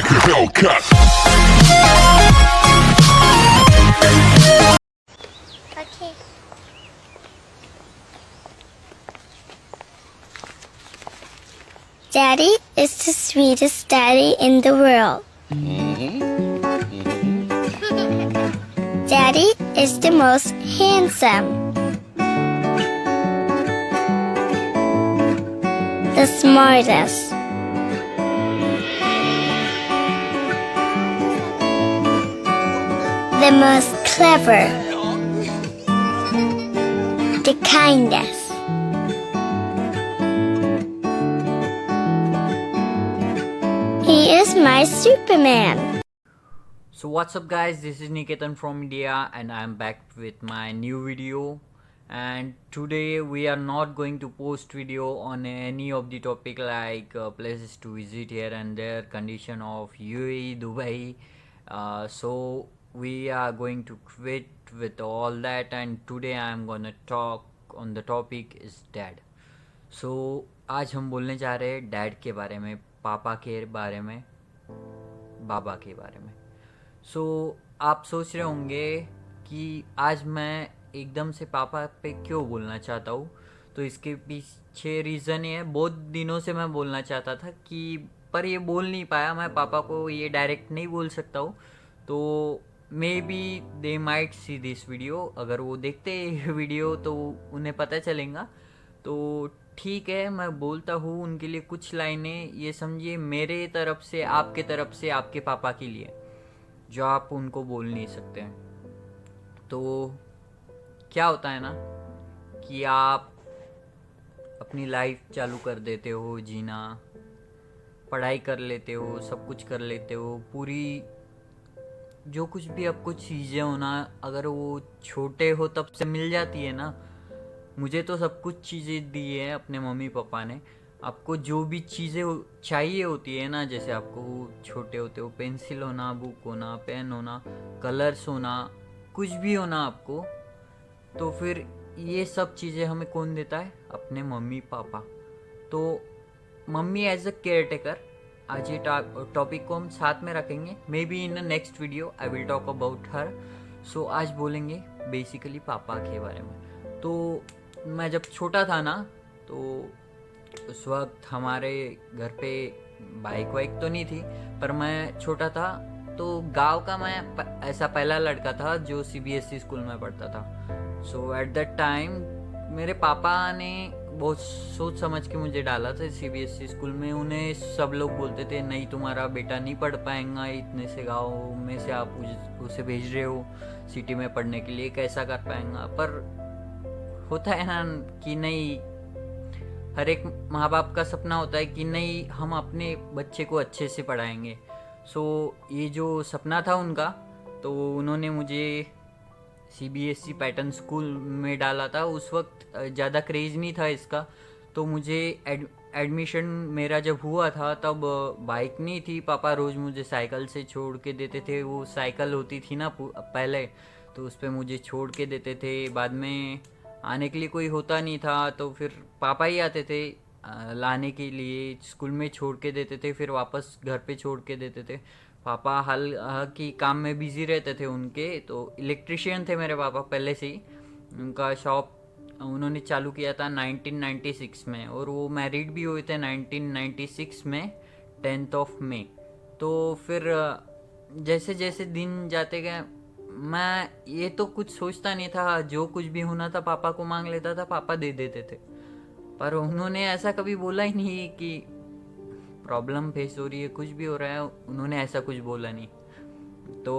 like a Hellcat. Okay. Daddy is the sweetest daddy in the world. Daddy is the most handsome. The smartest. The most clever. The kindest. He is my Superman. So what's up guys, this is Niketan from India and I'm back with my new video. And today we are not going to post video on any of the topic like places to visit here and there, condition of UAE, Dubai. So we are going to quit with all that, and today I am gonna talk on the topic is dad. So आज हम बोलने जा रहे हैं dad के बारे में, पापा के बारे में, बाबा के बारे में. सो आप सोच रहे होंगे कि आज मैं एकदम से पापा पे क्यों बोलना चाहता हूँ. तो इसके पीछे रीज़न ये है, बहुत दिनों से मैं बोलना चाहता था कि पर ये बोल नहीं पाया. मैं पापा को ये डायरेक्ट नहीं बोल सकता हूँ. तो may be they might see this video. अगर वो देखते ये वीडियो तो उन्हें पता चलेगा. तो ठीक है, मैं बोलता हूँ उनके लिए कुछ लाइनें. ये समझिए मेरे तरफ से, आपके तरफ से, आपके पापा के लिए, जो आप उनको बोल नहीं सकते हैं. तो क्या होता है ना कि आप अपनी लाइफ चालू कर देते हो जीना, पढ़ाई कर लेते हो, सब कुछ कर लेते हो, पूरी जो कुछ भी आपको चीज़ें हो ना, अगर वो छोटे हो तब से मिल जाती है ना. मुझे तो सब कुछ चीज़ें दी है अपने मम्मी पापा ने. आपको जो भी चीज़ें चाहिए होती है ना, जैसे आपको छोटे होते हो पेंसिल होना, बुक होना, पेन होना, कलर्स होना, कुछ भी होना आपको, तो फिर ये सब चीज़ें हमें कौन देता है? अपने मम्मी पापा. तो mummy as a caretaker, आज ये टॉपिक को हम साथ में रखेंगे. May be in the next video I will talk about her. So आज बोलेंगे बेसिकली पापा के बारे में. तो मैं जब छोटा था ना, तो उस वक्त हमारे घर पे बाइक वाइक तो नहीं थी, पर मैं छोटा था. तो गांव का मैं ऐसा पहला लड़का था जो CBSE स्कूल में पढ़ता था. सो एट दैट टाइम मेरे पापा ने बहुत सोच समझ के मुझे डाला था CBSE स्कूल में. उन्हें सब लोग बोलते थे नहीं, तुम्हारा बेटा नहीं पढ़ पाएगा, इतने से गाँव में से आप उसे भेज रहे हो सिटी में पढ़ने के लिए, कैसा कर पाएगा. पर होता है ना कि नहीं, हर एक माँ बाप का सपना होता है कि नहीं, हम अपने बच्चे को अच्छे से पढ़ाएंगे. सो ये जो सपना था उनका, तो उन्होंने मुझे CBSE पैटर्न स्कूल में डाला था. उस वक्त ज़्यादा क्रेज़ नहीं था इसका. तो मुझे एडमिशन मेरा जब हुआ था तब बाइक नहीं थी. पापा रोज़ मुझे साइकिल से छोड़ के देते थे. वो साइकिल होती थी ना पहले, तो उस पर मुझे छोड़ के देते थे. बाद में आने के लिए कोई होता नहीं था, तो फिर पापा ही आते थे लाने के लिए. स्कूल में छोड़ के देते थे, फिर वापस घर पे छोड़ के देते थे. पापा हाल की काम में बिज़ी रहते थे उनके. तो इलेक्ट्रिशियन थे मेरे पापा पहले से ही. उनका शॉप उन्होंने चालू किया था 1996 में, और वो मैरिड भी हुए थे 1996 में 10th मई. तो फिर जैसे जैसे दिन जाते गए, मैं ये तो कुछ सोचता नहीं था. जो कुछ भी होना था पापा को मांग लेता था, पापा दे देते थे. पर उन्होंने ऐसा कभी बोला ही नहीं कि प्रॉब्लम फेस हो रही है, कुछ भी हो रहा है. उन्होंने ऐसा कुछ बोला नहीं. तो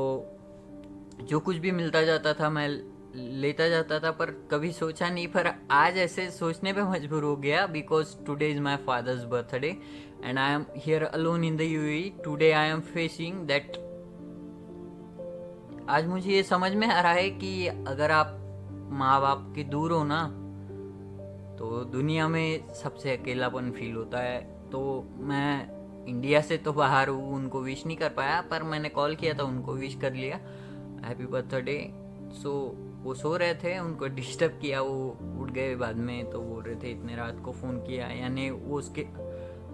जो कुछ भी मिलता जाता था मैं लेता जाता था, पर कभी सोचा नहीं. पर आज ऐसे सोचने पे मजबूर हो गया, because today is my father's birthday and I am here alone in the UAE. Today I am facing that. आज मुझे ये समझ में आ रहा है कि अगर आप माँ बाप के दूर हो ना, तो दुनिया में सबसे अकेलापन फील होता है. तो मैं इंडिया से तो बाहर हूँ, उनको विश नहीं कर पाया, पर मैंने कॉल किया था, उनको विश कर लिया, हैप्पी बर्थडे. सो वो सो रहे थे, उनको डिस्टर्ब किया, वो उठ गए बाद में. तो बोल रहे थे इतने रात को फ़ोन किया, यानी वो उसके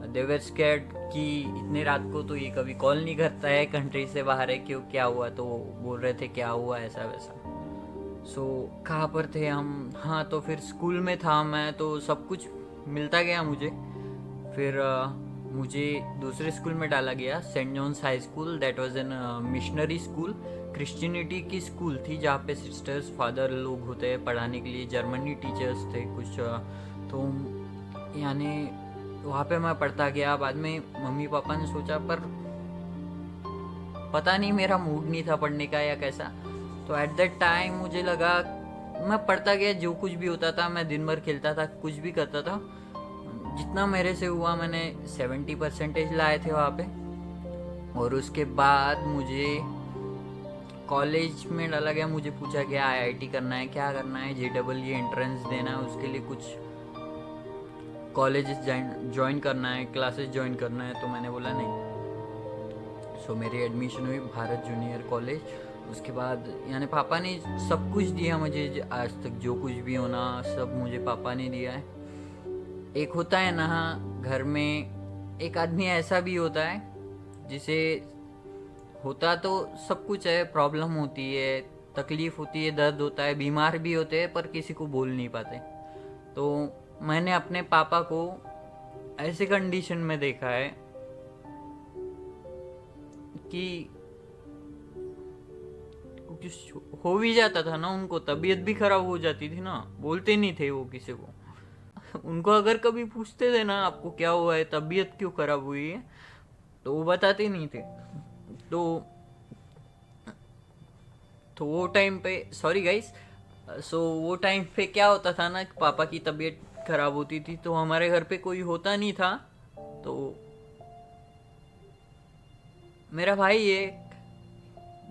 दे वर स्कैर्ड कि इतने रात को तो ये कभी कॉल नहीं करता है, कंट्री से बाहर है, क्यों क्या हुआ, तो बोल रहे थे क्या हुआ ऐसा वैसा। सो कहाँ पर थे हम, हाँ तो फिर स्कूल में था मैं, तो सब कुछ मिलता गया मुझे। फिर मुझे दूसरे स्कूल में डाला गया, Saint John's high school. That was an missionary school, Christianity की स्कूल थी, जहाँ पे सिस्टर्स फादर लोग होते हैं पढ़ाने के लिए, जर्मनी टीचर्स थे कुछ। तो यानी वहाँ पे मैं पढ़ता गया। बाद में मम्मी पापा ने सोचा, पर पता नहीं मेरा मूड नहीं था पढ़ने का या कैसा, तो एट दैट टाइम मुझे लगा मैं पढ़ता गया। जो कुछ भी होता था, मैं दिन भर खेलता था, कुछ भी करता था। जितना मेरे से हुआ मैंने 70% लाए थे वहाँ पे। और उसके बाद मुझे कॉलेज में डाला गया। मुझे पूछा गया आईआईटी करना है, क्या करना है, जेडबलई एंट्रेंस देना है, उसके लिए कुछ कॉलेजेस ज्वाइन करना है, क्लासेस ज्वाइन करना है। तो मैंने बोला नहीं। सो मेरी एडमिशन हुई भारत जूनियर कॉलेज। उसके बाद यानी पापा ने सब कुछ दिया मुझे, आज तक जो कुछ भी होना सब मुझे पापा ने दिया है। एक होता है ना घर में, एक आदमी ऐसा भी होता है जिसे होता तो सब कुछ है, प्रॉब्लम होती है, तकलीफ होती है, दर्द होता है, बीमार भी होते हैं, पर किसी को बोल नहीं पाते। तो मैंने अपने पापा को ऐसे कंडीशन में देखा है कि कुछ हो भी जाता था ना, उनको तबीयत भी खराब हो जाती थी ना, बोलते नहीं थे वो किसी को। उनको अगर कभी पूछते थे ना आपको क्या हुआ है, तबीयत क्यों खराब हुई है, तो वो बताते नहीं थे। तो वो टाइम पे, सॉरी गाइस, सो वो टाइम पे क्या होता था ना, पापा की तबीयत खराब होती थी तो हमारे घर पे कोई होता नहीं था। तो मेरा भाई है,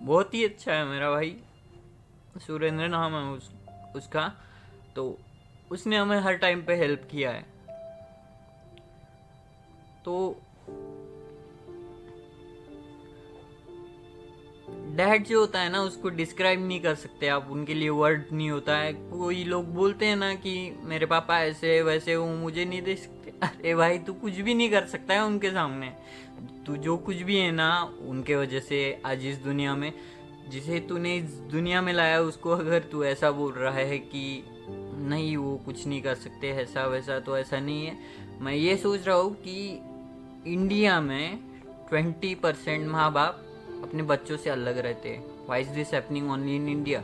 बहुत ही अच्छा है मेरा भाई, सुरेंद्र नाम है उसका। तो उसने हमें हर टाइम पे हेल्प किया है। तो डैड जो होता है ना, उसको डिस्क्राइब नहीं कर सकते आप, उनके लिए वर्ड नहीं होता है। कोई लोग बोलते हैं ना कि मेरे पापा ऐसे वैसे, वो मुझे नहीं दे सकते। अरे भाई, तू कुछ भी नहीं कर सकता है उनके सामने। तू जो कुछ भी है ना, उनके वजह से आज इस दुनिया में, जिसे तूने इस दुनिया में लाया, उसको अगर तू ऐसा बोल रहा है कि नहीं वो कुछ नहीं कर सकते ऐसा वैसा, तो ऐसा नहीं है। मैं ये सोच रहा हूँ कि इंडिया में 20% माँ बाप अपने बच्चों से अलग रहते हैं। Why is this happening only in India?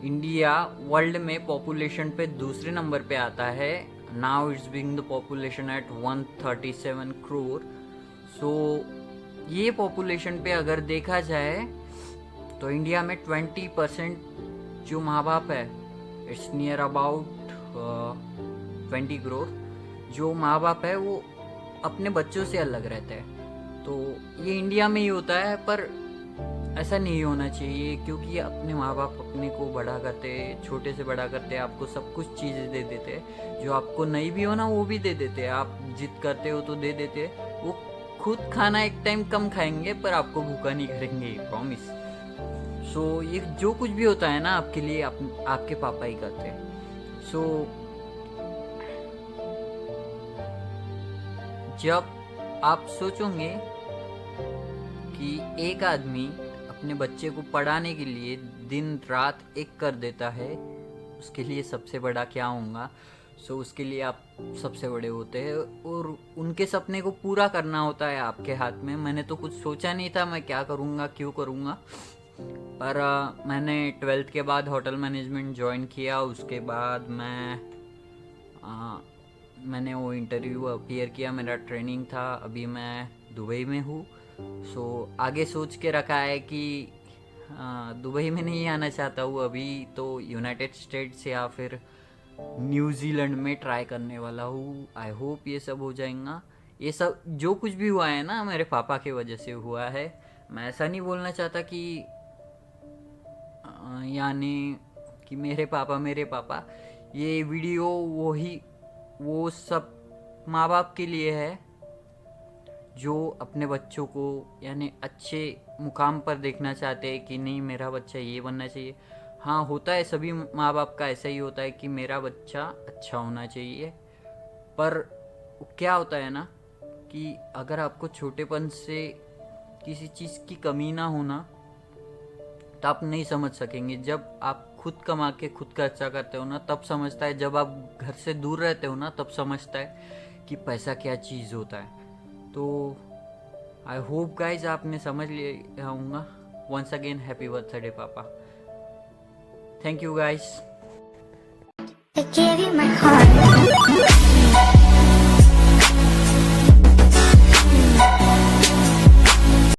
India world में पॉपुलेशन पे दूसरे नंबर पे आता है। Now it's being the population at 137 crore. So ये पॉपुलेशन पे अगर देखा जाए तो इंडिया में 20% जो माँ बाप है, इट्स नियर अबाउट 20 करोड़। जो माँ बाप है वो अपने बच्चों से अलग रहते हैं। तो ये इंडिया में ही होता है, पर ऐसा नहीं होना चाहिए, क्योंकि अपने माँ बाप अपने को बड़ा करते, छोटे से बड़ा करते, आपको सब कुछ चीज़ें दे देते। जो आपको नहीं भी हो ना, वो भी दे देते। आप जिद करते हो तो दे देते। वो खुद खाना एक टाइम कम खाएंगे, पर आपको भूखा नहीं करेंगे, प्रॉमिस। सो ये जो कुछ भी होता है ना आपके लिए, आपके पापा ही करते हैं। सो जब आप सोचोगे कि एक आदमी अपने बच्चे को पढ़ाने के लिए दिन रात एक कर देता है, उसके लिए सबसे बड़ा क्या होगा? सो उसके लिए आप सबसे बड़े होते हैं, और उनके सपने को पूरा करना होता है आपके हाथ में। मैंने तो कुछ सोचा नहीं था मैं क्या करूँगा, क्यों करूँगा, पर मैंने 12th के बाद होटल मैनेजमेंट ज्वाइन किया। उसके बाद मैंने वो इंटरव्यू अपीयर किया, मेरा ट्रेनिंग था। अभी मैं दुबई में हूँ। सो आगे सोच के रखा है कि दुबई में नहीं आना चाहता हूँ अभी, तो यूनाइटेड स्टेट्स या फिर न्यूजीलैंड में ट्राई करने वाला हूँ। आई होप ये सब हो जाएगा। ये सब जो कुछ भी हुआ है ना, मेरे पापा की वजह से हुआ है। मैं ऐसा नहीं बोलना चाहता कि यानी कि मेरे पापा, ये वीडियो वो सब माँ बाप के लिए है जो अपने बच्चों को यानी अच्छे मुकाम पर देखना चाहते हैं कि नहीं मेरा बच्चा ये बनना चाहिए। हाँ, होता है, सभी माँ बाप का ऐसा ही होता है कि मेरा बच्चा अच्छा होना चाहिए, पर क्या होता है ना कि अगर आपको छोटेपन से किसी चीज़ की कमी ना होना तो आप नहीं समझ सकेंगे। जब आप खुद कमा के खुद खर्चा करते हो ना तब समझता है, जब आप घर से दूर रहते हो ना तब समझता है कि पैसा क्या चीज़ होता है। तो आई होप गाइज आपने समझ लिया होगा। वंस अगेन हैप्पी बर्थडे पापा। Thank you guys. I gave you my heart.